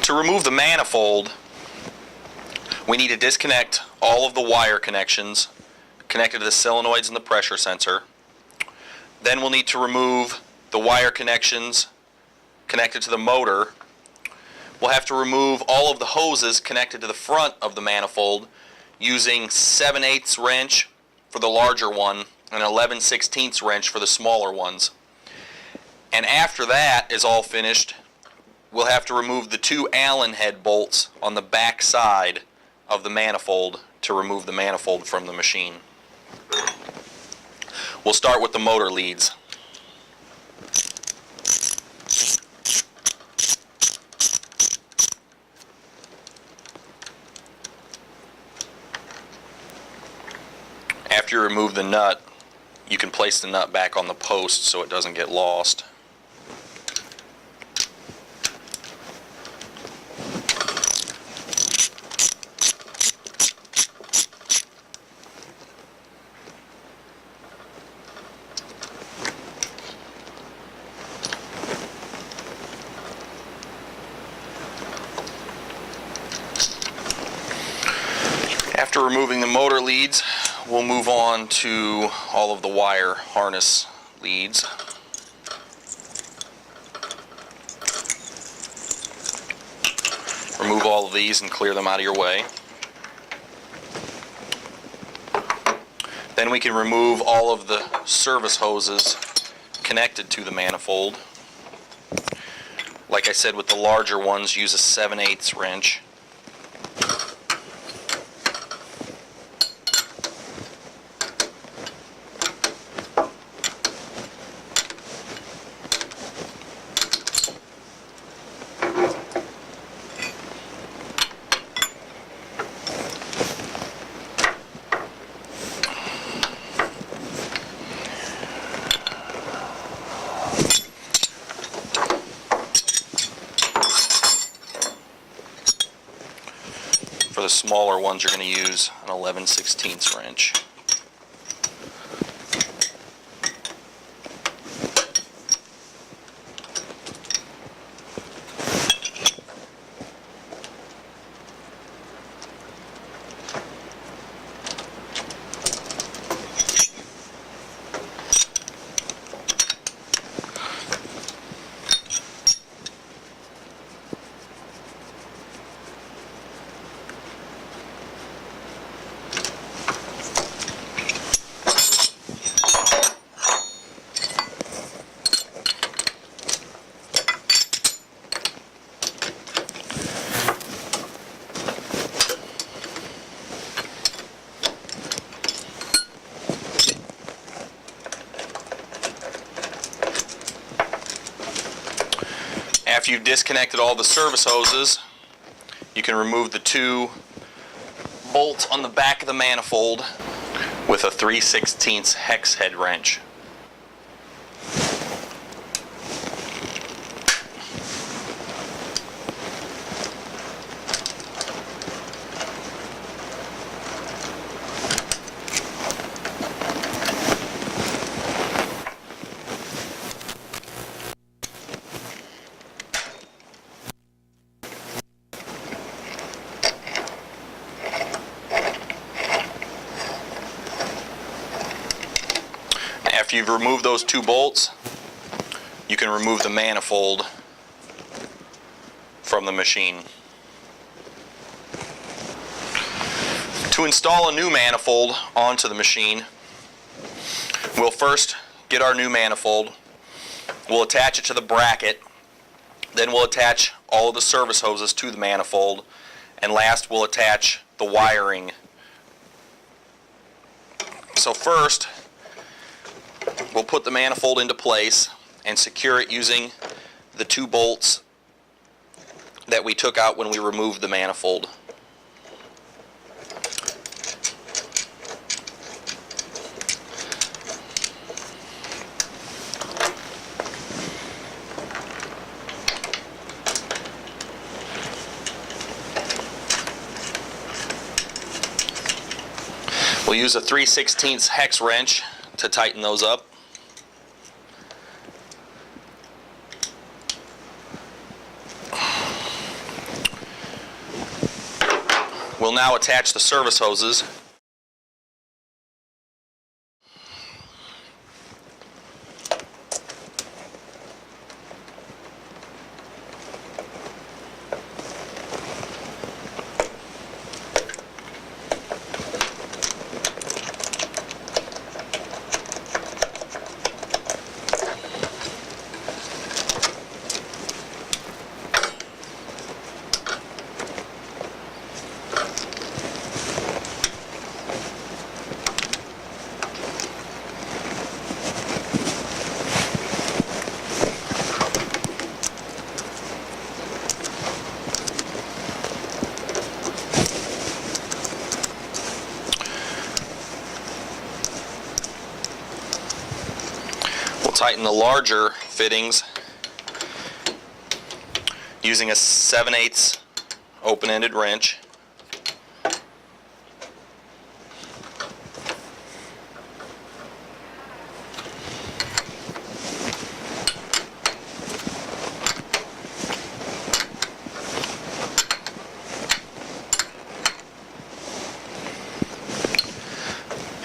To remove the manifold, we need to disconnect all of the wire connections connected to the solenoids and the pressure sensor. Then we'll need to remove the wire connections connected to the motor. We'll have to remove all of the hoses connected to the front of the manifold using 7/8 wrench for the larger one and 11/16 wrench for the smaller ones. And after that is all finished, we'll have to remove the 2 Allen head bolts on the back side of the manifold to remove the manifold from the machine. We'll start with the motor leads. After you remove the nut, you can place the nut back on the post so it doesn't get lost. After removing the motor leads, we'll move on to all of the wire harness leads. Remove all of these and clear them out of your way. Then we can remove all of the service hoses connected to the manifold. Like I said, with the larger ones, use a 7/8 wrench. For the smaller ones, you're going to use an 11/16 wrench. After you've disconnected all the service hoses, you can remove the 2 bolts on the back of the manifold with a 3/16 hex head wrench. After you've removed those 2 bolts, you can remove the manifold from the machine. To install a new manifold onto the machine, we'll first get our new manifold, we'll attach it to the bracket, then we'll attach all of the service hoses to the manifold, and last we'll attach the wiring. So first, we'll put the manifold into place and secure it using the 2 bolts that we took out when we removed the manifold. We'll use a 3/16 hex wrench to tighten those up. We'll now attach the service hoses. Tighten the larger fittings using a 7/8 open-ended wrench.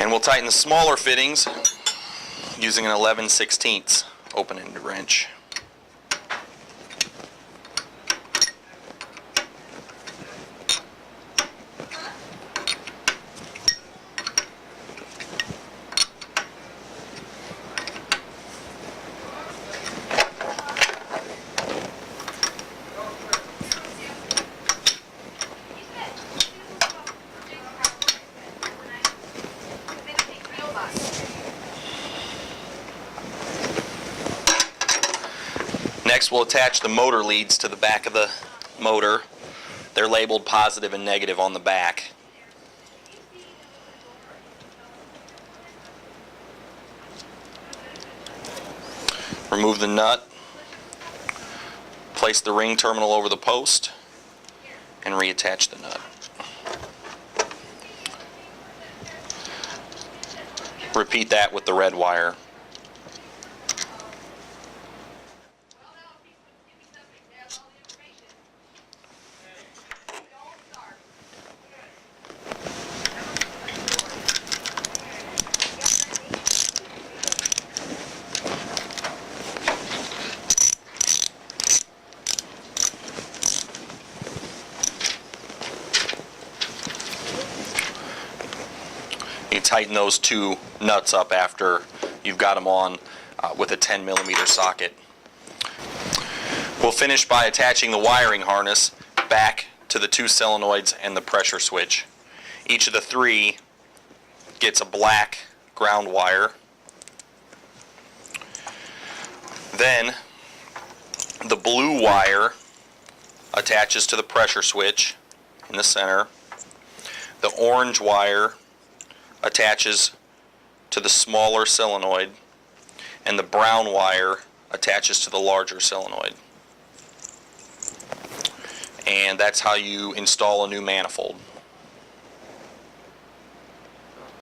And we'll tighten the smaller fittings using an 11/16 open-ended wrench. Next, we'll attach the motor leads to the back of the motor. They're labeled positive and negative on the back. Remove the nut, place the ring terminal over the post, and reattach the nut. Repeat that with the red wire. You tighten those two nuts up after you've got them on with a 10mm socket. We'll finish by attaching the wiring harness back to the two solenoids and the pressure switch. Each of the three gets a black ground wire. Then the blue wire attaches to the pressure switch in the center. The orange wire attaches to the smaller solenoid, and the brown wire attaches to the larger solenoid. And that's how you install a new manifold.